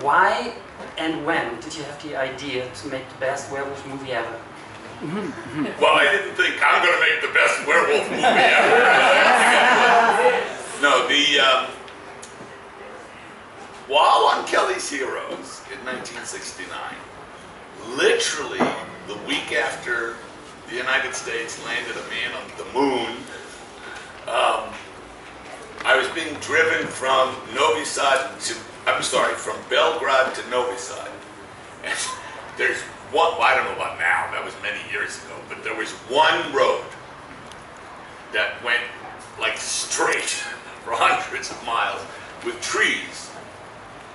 Why and when did you have the idea to make the best werewolf movie ever? Well, I didn't think I'm going to make the best werewolf movie ever. No, while on Kelly's Heroes in 1969, literally the week after the United States landed a man on the moon, I was being driven from from Belgrade to Novi Sad. And there's one, I don't know about now, that was many years ago, but there was one road that went like straight for hundreds of miles with trees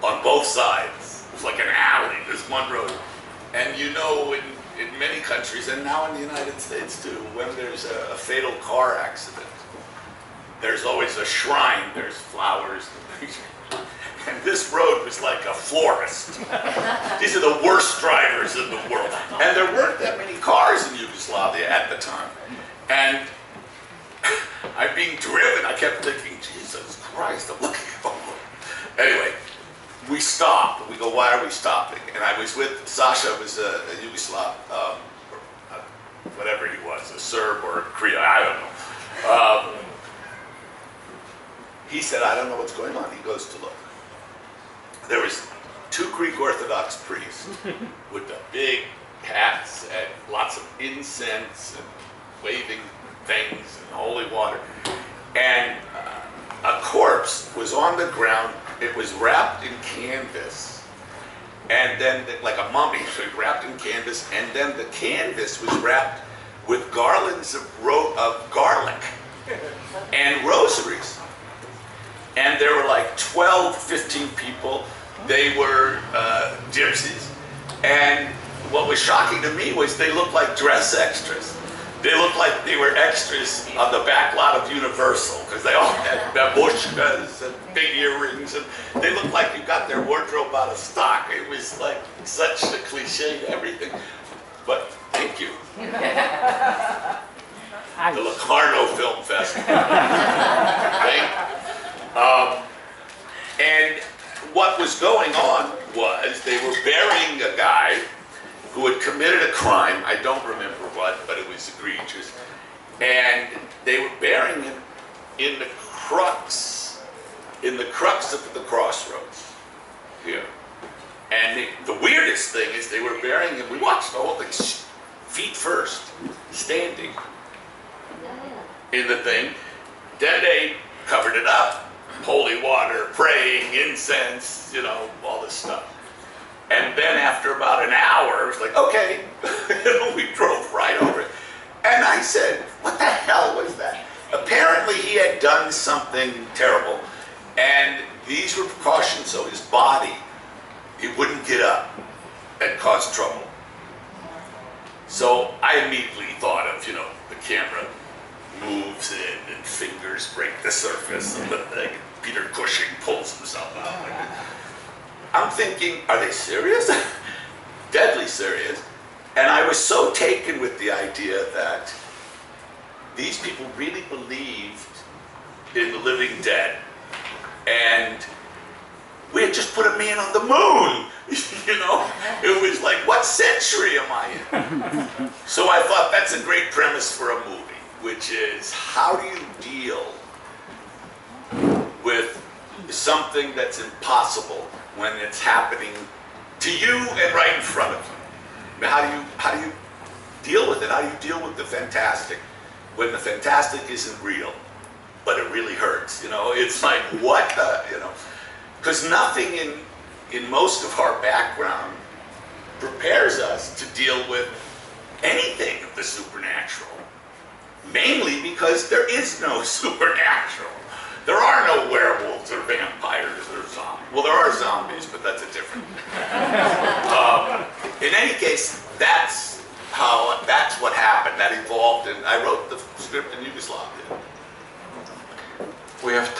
on both sides. It was like an alley, this one road. And you know, in many countries, and now in the United States too, when there's a fatal car accident, there's always a shrine, there's flowers. And this road was like a florist. These are the worst drivers in the world. And there weren't that many cars in Yugoslavia at the time. And I'm being driven, I kept thinking, Jesus Christ, I'm looking over. Anyway, we stopped. We go, why are we stopping? And I was with, Sasha was a Yugoslav, whatever he was, a Serb or a Korean, I don't know. He said, I don't know what's going on. He goes to look. There was two Greek Orthodox priests with the big hats and lots of incense and waving things and holy water. And a corpse was on the ground. It was wrapped in canvas. And then, like a mummy, so wrapped in canvas. And then the canvas was wrapped with garlands of garlic and rosaries. And there were like 12, 15 people. They were gypsies. And what was shocking to me was they looked like dress extras. They looked like they were extras on the back lot of Universal, because they all had babushkas and big earrings, and they looked like you got their wardrobe out of stock. It was like such a cliche to everything. But thank you. The Locarno Film Festival. Thank you. And what was going on was they were burying a guy who had committed a crime. I don't remember what, but it was egregious. And they were burying him in the crux of the crossroads here. And the weirdest thing is they were burying him. We watched the whole thing, feet first, standing in the thing. Then they covered it up. Holy water, praying, incense, you know, all this stuff. And then after about an hour, it was like, okay, we drove right over it. And I said, what the hell was that? Apparently he had done something terrible. And these were precautions so his body, he wouldn't get up and cause trouble. So I immediately thought of, you know, the camera moves in and fingers break the surface and like Peter Cushing pulls himself out. Like I'm thinking, are they serious? Deadly serious. And I was so taken with the idea that these people really believed in the living dead. And we had just put a man on the moon. You know, it was like, what century am I in? So I thought that's a great premise for a movie, which is how do you deal with something that's impossible when it's happening to you and right in front of you? How do you deal with it? How do you deal with the fantastic when the fantastic isn't real, but it really hurts? You know, it's like, what the, you know, because nothing in most of our background prepares us to deal with anything of the supernatural. Mainly because there is no supernatural. There are no werewolves or vampires or zombies. Well, there are zombies, but that's a different. In any case, that's what happened. That evolved, and I wrote the script in Yugoslavia. We have